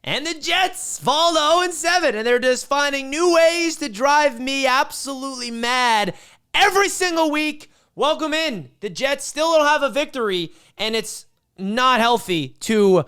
And the Jets fall to 0-7, and they're just finding new ways to drive me absolutely mad every single week. Welcome in. The Jets still don't have a victory, and it's not healthy to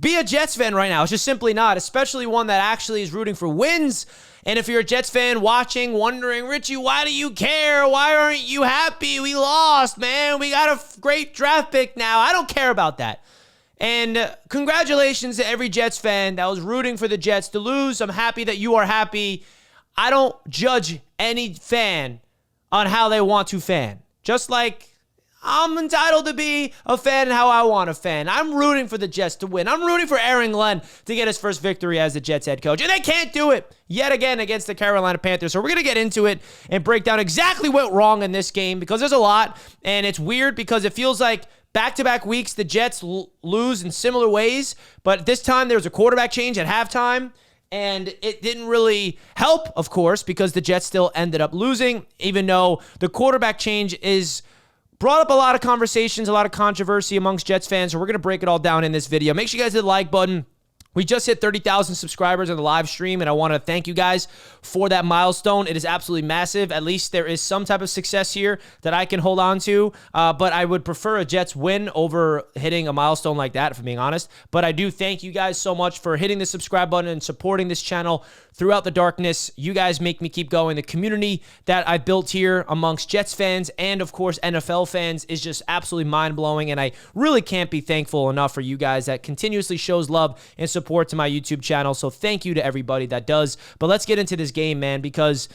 be a Jets fan right now. It's just simply not, especially one that actually is rooting for wins. And if you're a Jets fan watching, wondering, Richie, why do you care? Why aren't you happy? We lost, man. We got a great draft pick now. I don't care about that. And congratulations to every Jets fan that was rooting for the Jets to lose. I'm happy that you are happy. I don't judge any fan on how they want to fan. Just like I'm entitled to be a fan how I want to fan. I'm rooting for the Jets to win. I'm rooting for Aaron Glenn to get his first victory as the Jets head coach. And they can't do it yet again against the Carolina Panthers. So we're going to get into it and break down exactly what went wrong in this game because there's a lot. And it's weird because it feels like back-to-back weeks, the Jets lose in similar ways, but this time there was a quarterback change at halftime, and it didn't really help, of course, because the Jets still ended up losing, even though the quarterback change brought up a lot of conversations, a lot of controversy amongst Jets fans, so we're going to break it all down in this video. Make sure you guys hit the like button. We just hit 30,000 subscribers on the live stream, and I want to thank you guys for that milestone. It is absolutely massive. At least there is some type of success here that I can hold on to, but I would prefer a Jets win over hitting a milestone like that, if I'm being honest. But I do thank you guys so much for hitting the subscribe button and supporting this channel throughout the darkness. You guys make me keep going. The community that I built here amongst Jets fans and, of course, NFL fans is just absolutely mind-blowing, and I really can't be thankful enough for you guys that continuously shows love and support to my YouTube channel. So thank you to everybody that does. But let's get into this game, man, because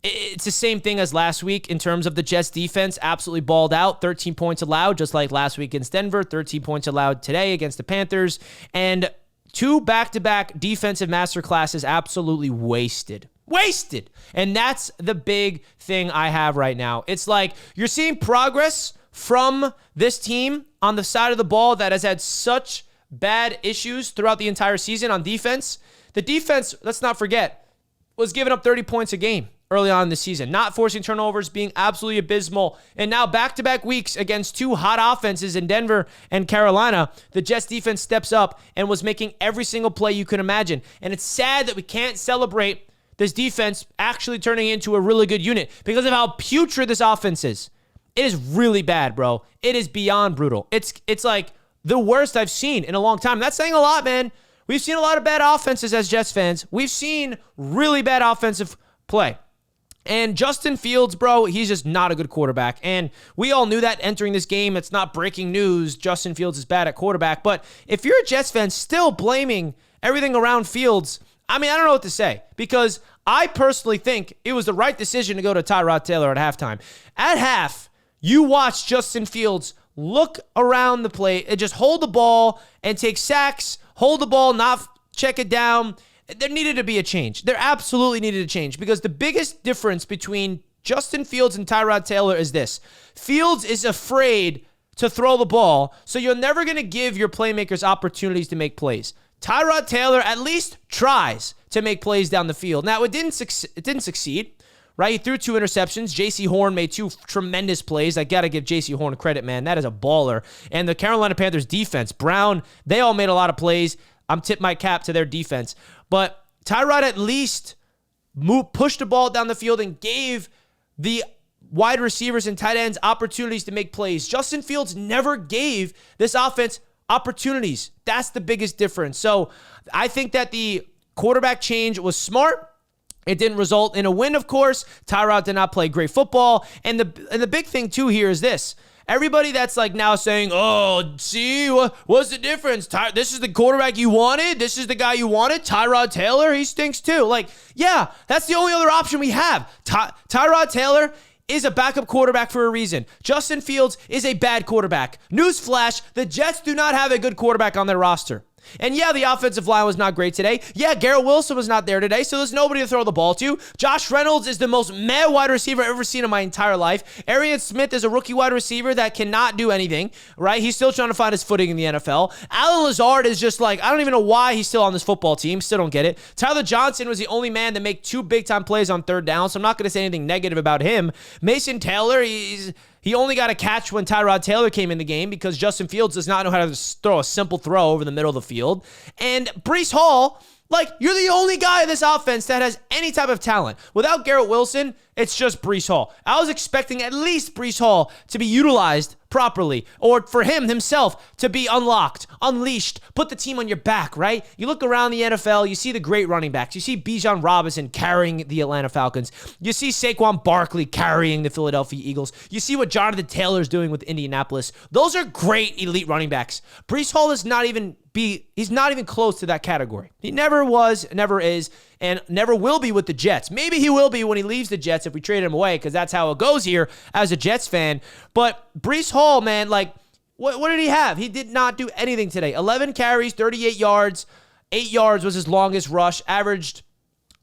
it's the same thing as last week in terms of the Jets defense. Absolutely balled out. 13 points allowed, just like last week against Denver. 13 points allowed today against the Panthers. And two back-to-back defensive masterclasses absolutely wasted. Wasted. And that's the big thing I have right now. It's like you're seeing progress from this team on the side of the ball that has had such bad issues throughout the entire season on defense. The defense, let's not forget, was giving up 30 points a game early on in the season, not forcing turnovers, being absolutely abysmal. And now back-to-back weeks against two hot offenses in Denver and Carolina, the Jets defense steps up and was making every single play you can imagine. And it's sad that we can't celebrate this defense actually turning into a really good unit because of how putrid this offense is. It is really bad, bro. It is beyond brutal. It's like the worst I've seen in a long time. That's saying a lot, man. We've seen a lot of bad offenses as Jets fans. We've seen really bad offensive play. And Justin Fields, bro, he's just not a good quarterback. And we all knew that entering this game. It's not breaking news. Justin Fields is bad at quarterback. But if you're a Jets fan still blaming everything around Fields, I mean, I don't know what to say. Because I personally think it was the right decision to go to Tyrod Taylor at halftime. At half, you watch Justin Fields look around the plate and just hold the ball and take sacks, hold the ball, not check it down. There needed to be a change. There absolutely needed a change because the biggest difference between Justin Fields and Tyrod Taylor is this. Fields is afraid to throw the ball, so you're never going to give your playmakers opportunities to make plays. Tyrod Taylor at least tries to make plays down the field. Now, it didn't succeed. Right, he threw 2 interceptions. J.C. Horn made 2 tremendous plays. I got to give J.C. Horn credit, man. That is a baller. And the Carolina Panthers defense, Brown, they all made a lot of plays. I'm tip my cap to their defense. But Tyrod at least pushed the ball down the field and gave the wide receivers and tight ends opportunities to make plays. Justin Fields never gave this offense opportunities. That's the biggest difference. So I think that the quarterback change was smart. It didn't result in a win, of course. Tyrod did not play great football. And the big thing, too, here is this. Everybody that's like now saying, oh, see, what's the difference? This is the quarterback you wanted? This is the guy you wanted? Tyrod Taylor? He stinks, too. Like, yeah, that's the only other option we have. Tyrod Taylor is a backup quarterback for a reason. Justin Fields is a bad quarterback. Newsflash, the Jets do not have a good quarterback on their roster. And yeah, the offensive line was not great today. Yeah, Garrett Wilson was not there today, so there's nobody to throw the ball to. Josh Reynolds is the most meh wide receiver I've ever seen in my entire life. Arian Smith is a rookie wide receiver that cannot do anything, right? He's still trying to find his footing in the NFL. Alan Lazard is just like, I don't even know why he's still on this football team. Still don't get it. Tyler Johnson was the only man to make two big-time plays on third down, so I'm not going to say anything negative about him. Mason Taylor, He only got a catch when Tyrod Taylor came in the game because Justin Fields does not know how to throw a simple throw over the middle of the field. And Breece Hall, like, you're the only guy in this offense that has any type of talent. Without Garrett Wilson, it's just Breece Hall. I was expecting at least Breece Hall to be utilized properly, or for him himself to be unlocked, unleashed, put the team on your back, right? You look around the NFL, you see the great running backs. You see Bijan Robinson carrying the Atlanta Falcons. You see Saquon Barkley carrying the Philadelphia Eagles. You see what Jonathan Taylor's doing with Indianapolis. Those are great elite running backs. Breece Hall is he's not even close to that category. He never was, never is, and never will be with the Jets. Maybe he will be when he leaves the Jets if we trade him away, because that's how it goes here as a Jets fan. But Breece Hall, man, like, what did he have? He did not do anything today. 11 carries, 38 yards. 8 yards was his longest rush, averaged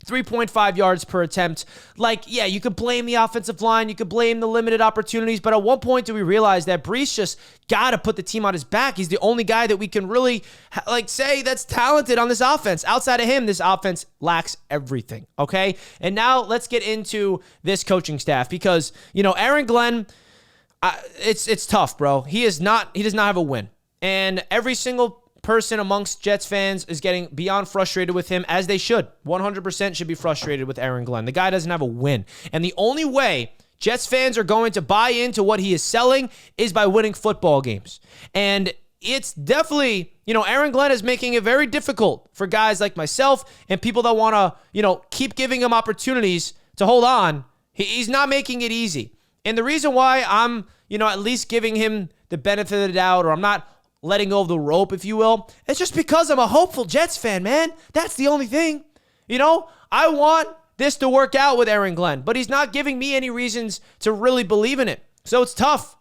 3.5 yards per attempt. Like, yeah, you could blame the offensive line. You could blame the limited opportunities. But at one point, do we realize that Breece just got to put the team on his back? He's the only guy that we can really, say that's talented on this offense. Outside of him, this offense lacks everything, okay? And now let's get into this coaching staff because, Aaron Glenn, it's tough, bro. He does not have a win. And every single person amongst Jets fans is getting beyond frustrated with him, as they should. 100% should be frustrated with Aaron Glenn. The guy doesn't have a win. And the only way Jets fans are going to buy into what he is selling is by winning football games. And it's definitely, Aaron Glenn is making it very difficult for guys like myself and people that want to, keep giving him opportunities to hold on. He's not making it easy. And the reason why I'm, at least giving him the benefit of the doubt, or I'm not letting go of the rope, if you will, it's just because I'm a hopeful Jets fan, man. That's the only thing. I want this to work out with Aaron Glenn, but he's not giving me any reasons to really believe in it. So it's tough.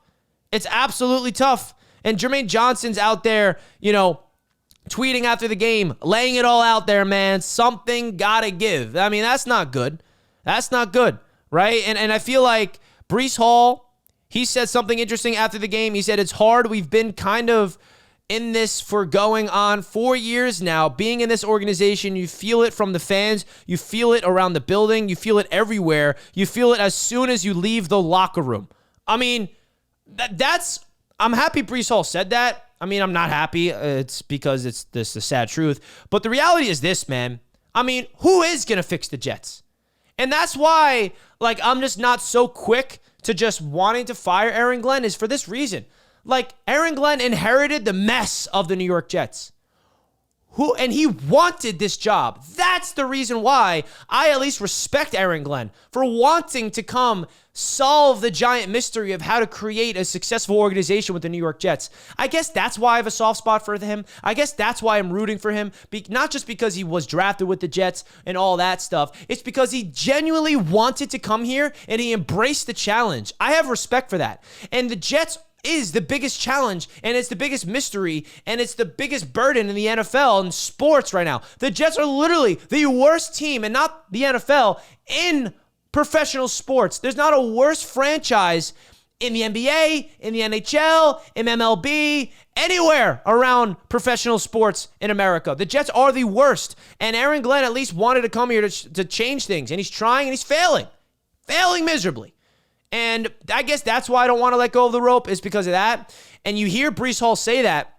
It's absolutely tough. And Jermaine Johnson's out there, tweeting after the game, laying it all out there, man. Something gotta give. I mean, that's not good. That's not good, right? And I feel like Breece Hall, he said something interesting after the game. He said, it's hard. We've been kind of in this for going on 4 years now. Being in this organization, you feel it from the fans. You feel it around the building. You feel it everywhere. You feel it as soon as you leave the locker room. I mean, I'm happy Breece Hall said that. I mean, I'm not happy. It's because it's the sad truth. But the reality is this, man. I mean, who is going to fix the Jets? And that's why, I'm just not so quick to just wanting to fire Aaron Glenn is for this reason. Aaron Glenn inherited the mess of the New York Jets. And he wanted this job. That's the reason why I at least respect Aaron Glenn for wanting to come solve the giant mystery of how to create a successful organization with the New York Jets. I guess that's why I have a soft spot for him. I guess that's why I'm rooting for him. Not just because he was drafted with the Jets and all that stuff. It's because he genuinely wanted to come here and he embraced the challenge. I have respect for that. And the Jets is the biggest challenge, and it's the biggest mystery, and it's the biggest burden in the NFL and sports right now. The Jets are literally the worst team, and not the NFL, in professional sports. There's not a worse franchise in the NBA, in the NHL, in MLB, anywhere around professional sports in America. The Jets are the worst, and Aaron Glenn at least wanted to come here to change things, and he's trying, and he's failing miserably. And I guess that's why I don't want to let go of the rope, is because of that. And you hear Breece Hall say that,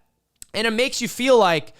and it makes you feel like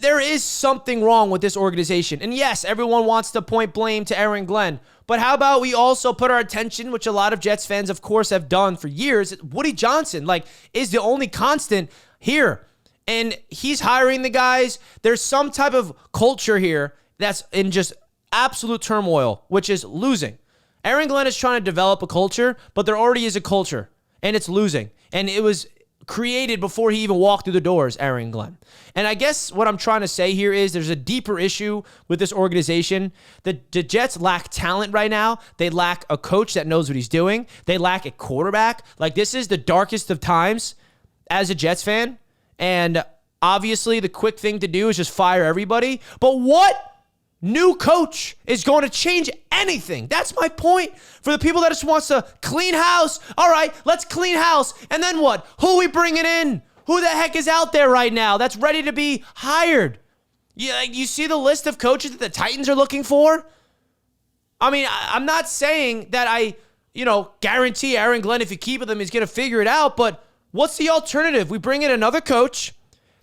there is something wrong with this organization. And yes, everyone wants to point blame to Aaron Glenn, but how about we also put our attention, which a lot of Jets fans, of course, have done for years, Woody Johnson, is the only constant here. And he's hiring the guys. There's some type of culture here that's in just absolute turmoil, which is losing. Aaron Glenn is trying to develop a culture, but there already is a culture, and it's losing. And it was created before he even walked through the doors, Aaron Glenn. And I guess what I'm trying to say here is there's a deeper issue with this organization. The Jets lack talent right now. They lack a coach that knows what he's doing. They lack a quarterback. This is the darkest of times as a Jets fan. And obviously, the quick thing to do is just fire everybody. But what new coach is going to change anything? That's my point. For the people that just wants to clean house, all right, let's clean house. And then what? Who are we bringing in? Who the heck is out there right now that's ready to be hired? You see the list of coaches that the Titans are looking for? I mean, I'm not saying that guarantee Aaron Glenn, if you keep with him, he's going to figure it out. But what's the alternative? We bring in another coach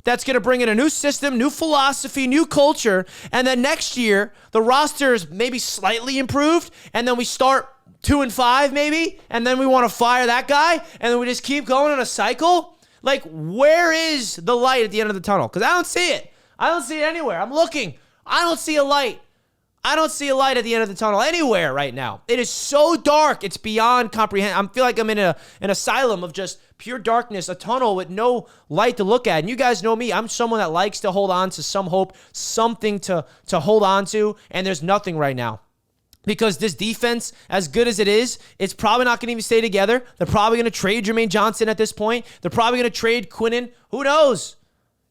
that's going to bring in a new system, new philosophy, new culture. And then next year, the roster is maybe slightly improved. And then we start 2-5 maybe. And then we want to fire that guy. And then we just keep going in a cycle. Like, where is the light at the end of the tunnel? Because I don't see it. I don't see it anywhere. I'm looking. I don't see a light. I don't see a light at the end of the tunnel anywhere right now. It is so dark. It's beyond comprehension. I feel like I'm in an asylum of just pure darkness, a tunnel with no light to look at. And you guys know me. I'm someone that likes to hold on to some hope, something to hold on to, and there's nothing right now. Because this defense, as good as it is, it's probably not going to even stay together. They're probably going to trade Jermaine Johnson at this point. They're probably going to trade Quinnen. Who knows?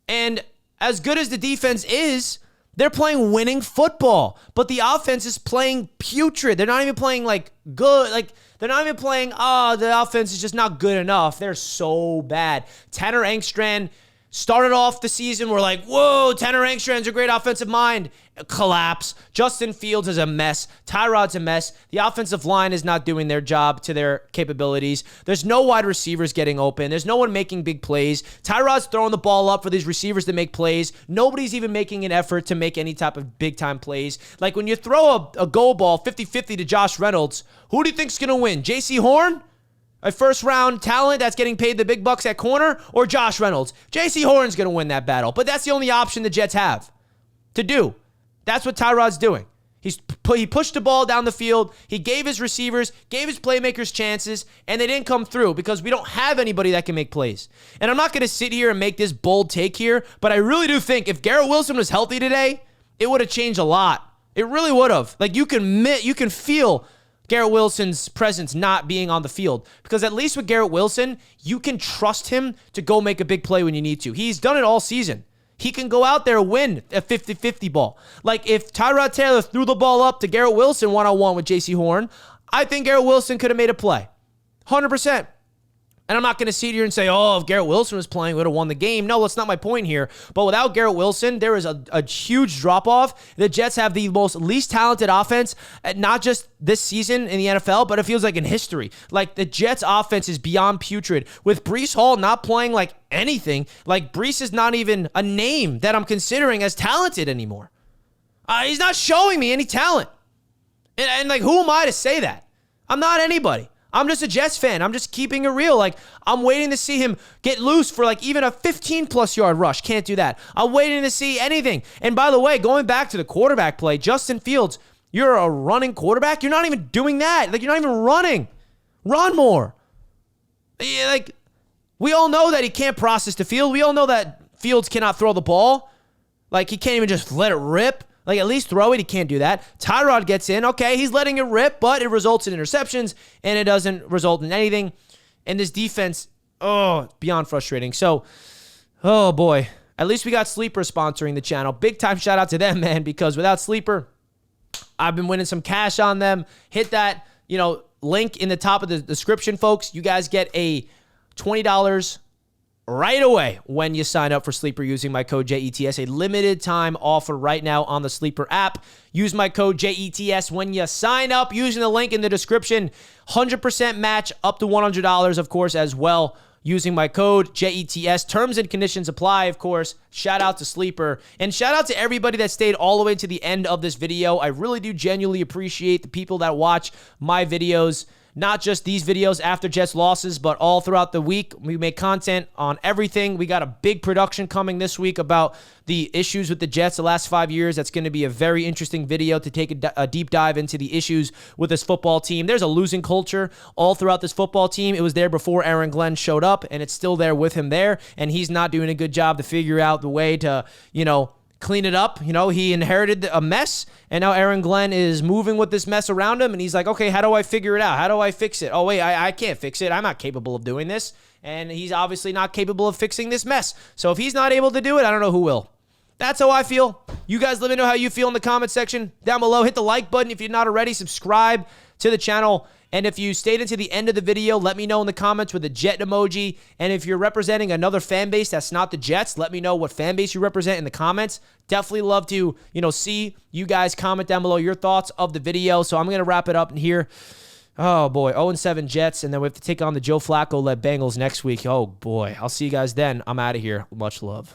And as good as the defense is, they're playing winning football, but the offense is playing putrid. They're not even playing good. They're not even playing, the offense is just not good enough. They're so bad. Tanner Engstrand started off the season. We're like, whoa, Tanner Engstrand's a great offensive mind. Collapse. Justin Fields is a mess. Tyrod's a mess. The offensive line is not doing their job to their capabilities. There's no wide receivers getting open. There's no one making big plays. Tyrod's throwing the ball up for these receivers to make plays. Nobody's even making an effort to make any type of big-time plays. Like when you throw a goal ball 50-50 to Josh Reynolds, who do you think's going to win? J.C. Horn? A first-round talent that's getting paid the big bucks at corner, or Josh Reynolds? J.C. Horn's going to win that battle, but that's the only option the Jets have to do. That's what Tyrod's doing. He pushed the ball down the field. He gave his receivers, gave his playmakers chances, and they didn't come through because we don't have anybody that can make plays. And I'm not going to sit here and make this bold take here, but I really do think if Garrett Wilson was healthy today, it would have changed a lot. It really would have. Like you can feel Garrett Wilson's presence not being on the field. Because at least with Garrett Wilson, you can trust him to go make a big play when you need to. He's done it all season. He can go out there and win a 50-50 ball. Like if Tyrod Taylor threw the ball up to Garrett Wilson one-on-one with J.C. Horn, I think Garrett Wilson could have made a play. 100%. And I'm not going to sit here and say, if Garrett Wilson was playing, we would have won the game. No, that's not my point here. But without Garrett Wilson, there is a huge drop-off. The Jets have the least talented offense, not just this season in the NFL, but it feels like in history. Like the Jets offense is beyond putrid. With Breece Hall not playing like anything, like Breece is not even a name that I'm considering as talented anymore. He's not showing me any talent. And like, who am I to say that? I'm not anybody. I'm just a Jets fan. I'm just keeping it real. Like, I'm waiting to see him get loose for like even a 15-plus yard rush. Can't do that. I'm waiting to see anything. And by the way, going back to the quarterback play, Justin Fields, you're a running quarterback. You're not even doing that. Like, you're not even running. Run more. Like, we all know that he can't process the field. We all know that Fields cannot throw the ball. Like, he can't even just let it rip. Like, at least throw it. He can't do that. Tyrod gets in. Okay, he's letting it rip, but it results in interceptions, and it doesn't result in anything. And this defense, beyond frustrating. So, boy. At least we got Sleeper sponsoring the channel. Big time shout out to them, man, because without Sleeper, I've been winning some cash on them. Hit that, link in the top of the description, folks. You guys get a $20 right away when you sign up for Sleeper using my code JETS. A limited time offer right now on the Sleeper app. Use my code JETS when you sign up using the link in the description. 100% match up to $100, of course, as well. Using my code JETS. Terms and conditions apply, of course. Shout out to Sleeper. And shout out to everybody that stayed all the way to the end of this video. I really do genuinely appreciate the people that watch my videos. Not just these videos after Jets losses, but all throughout the week. We make content on everything. We got a big production coming this week about the issues with the Jets the last 5 years. That's going to be a very interesting video to take a deep dive into the issues with this football team. There's a losing culture all throughout this football team. It was there before Aaron Glenn showed up, and it's still there with him there, and he's not doing a good job to figure out the way to, clean it up. He inherited a mess, and now Aaron Glenn is moving with this mess around him, and he's like, okay, how do I figure it out? How do I fix it? Oh, wait, I can't fix it. I'm not capable of doing this, and he's obviously not capable of fixing this mess. So if he's not able to do it, I don't know who will. That's how I feel. You guys let me know how you feel in the comment section down below. Hit the like button if you're not already. Subscribe to the channel. And if you stayed into the end of the video, let me know in the comments with a Jet emoji. And if you're representing another fan base that's not the Jets, let me know what fan base you represent in the comments. Definitely love to, see you guys comment down below your thoughts of the video. So I'm going to wrap it up in here. Oh, boy. 0-7 Jets, and then we have to take on the Joe Flacco-led Bengals next week. Oh, boy. I'll see you guys then. I'm out of here. Much love.